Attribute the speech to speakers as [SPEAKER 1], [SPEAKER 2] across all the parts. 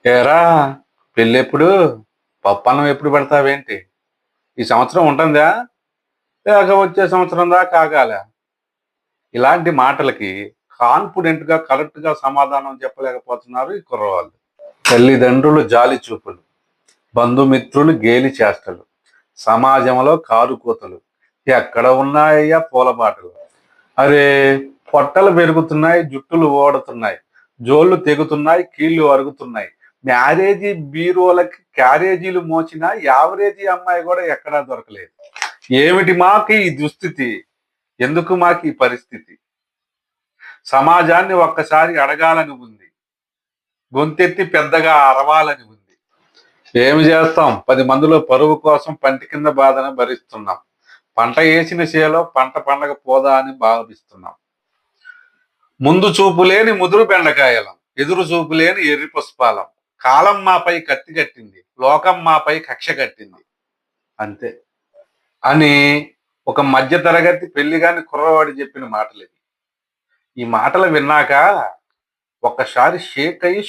[SPEAKER 1] ఏరా, పెళ్ళెప్పుడు? పప్పన్నం ఎప్పుడు పెడతావేంటి? ఈ సంవత్సరం ఉంటుందా? లేక వచ్చే సంవత్సరం దాకా ఆగాల? ఇలాంటి మాటలకి కాన్ఫిడెంట్గా కరెక్ట్గా సమాధానం చెప్పలేకపోతున్నారు ఈ కుర్రవాళ్ళు. తల్లిదండ్రులు జాలి చూపులు, బంధుమిత్రులు గేలి చేష్టలు, సమాజంలో కారు కూతలు ఎక్కడ ఉన్నాయ్యా పూలబాటలు? అరే, పొట్టలు పెరుగుతున్నాయి, జుట్టులు ఓడుతున్నాయి, జోళ్ళు తెగుతున్నాయి, కీళ్లు అరుగుతున్నాయి. మ్యారేజీ బీరోలకి క్యారేజీలు మోసిన యావరేజీ అమ్మాయి కూడా ఎక్కడా దొరకలేదు. ఏమిటి మాకు ఈ దుస్థితి? ఎందుకు మాకు ఈ పరిస్థితి? సమాజాన్ని ఒక్కసారి అడగాలని ఉంది, గొంతెత్తి పెద్దగా అరవాలని ఉంది. ఏమి చేస్తాం? 10 మందిలో పరువు కోసం పంటి కింద బాధను భరిస్తున్నాం. పంట వేసిన చేలో పంట పండగ పోదా అని భావిస్తున్నాం. ముందు చూపు లేని ముదురు బెండకాయలం, ఎదురు చూపు లేని ఎర్రి పుష్పాలం. కాలం మాపై కత్తి కట్టింది, లోకం మాపై కక్ష కట్టింది, అంతే అని ఒక మధ్య తరగతి పెళ్లిగాని కుర్రవాడు చెప్పిన మాటలు ఇవి. ఈ మాటలు విన్నాక ఒక్కసారి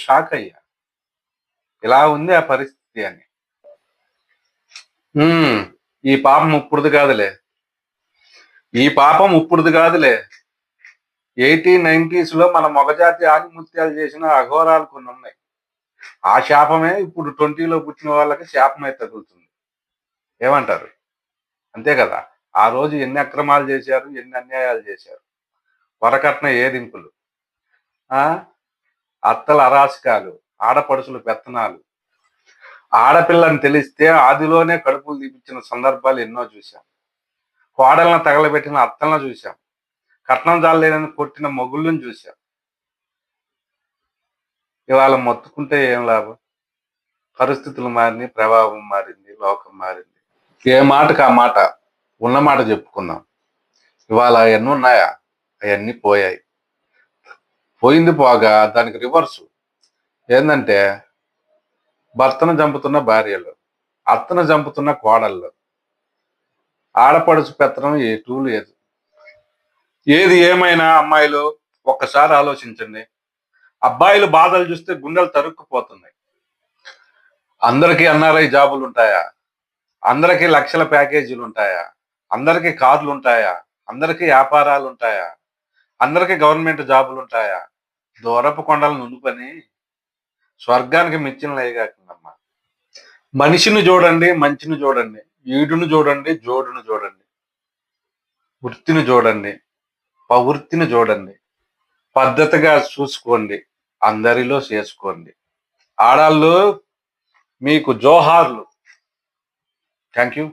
[SPEAKER 1] షాక్ అయ్యా. ఇలా ఉంది ఆ పరిస్థితి అని. ఈ పాపం ఇప్పుడుది కాదులే, ఈ పాపం ఇప్పుడుది కాదులే. 1890s మన మొగజాతి ఆనిముత్యాలు చేసిన అఘోరాలు కొన్ని ఉన్నాయి. ఆ శాపమే ఇప్పుడు 20లో పుట్టిన వాళ్ళకి శాపమే తగులుతుంది. ఏమంటారు? అంతే కదా. ఆ రోజు ఎన్ని అక్రమాలు చేశారు, ఎన్ని అన్యాయాలు చేశారు. వరకట్న ఏదింపులు, అత్తల అరాచకాలు, ఆడపడుచుల పెత్తనాలు. ఆడపిల్లని తెలిస్తే ఆదిలోనే కడుపులు తీపించిన సందర్భాలు ఎన్నో చూశాం. కోడలను తగలబెట్టిన అత్తలను చూశాం. కట్నం జాలేదని కొట్టిన మొగుళ్ళని చూశాం. ఇవాళ మొత్తుకుంటే ఏం లాభం? పరిస్థితులు మారినాయి, ప్రభావం మారింది, లోకం మారింది. ఏ మాటకు ఆ మాట, ఉన్న మాట చెప్పుకుందాం. ఇవాళ అవన్నీ ఉన్నాయా? అవన్నీ పోయాయి. పోయింది పోగా దానికి రివర్సు ఏంటంటే, భర్తను చంపుతున్న భార్యలు, అత్తను చంపుతున్న కోడళ్ళు, ఆడపడుచు పెత్తనం ఎటూ లేదు. ఏది ఏమైనా అమ్మాయిలు ఒక్కసారి ఆలోచించండి. అబ్బాయిలు బాధలు చూస్తే గుండెలు తరుక్కుపోతున్నాయి. అందరికీ ఎన్ఆర్ఐ జాబులు ఉంటాయా? అందరికీ లక్షల ప్యాకేజీలు ఉంటాయా? అందరికీ కార్లు ఉంటాయా? అందరికీ వ్యాపారాలు ఉంటాయా? అందరికీ గవర్నమెంట్ జాబులు ఉంటాయా? దూరపు కొండలు నునుపని స్వర్గానికి మించిన లేగాకుందమ్మా. మనిషిని చూడండి, మంచిని చూడండి, ఈడును చూడండి, జోడును చూడండి, వృత్తిని చూడండి, ప్రవృత్తిని చూడండి, పద్ధతిగా చూసుకోండి, అందరిలో చేసుకోండి. ఆడాళ్ళు మీకు జోహార్లు. Thank you.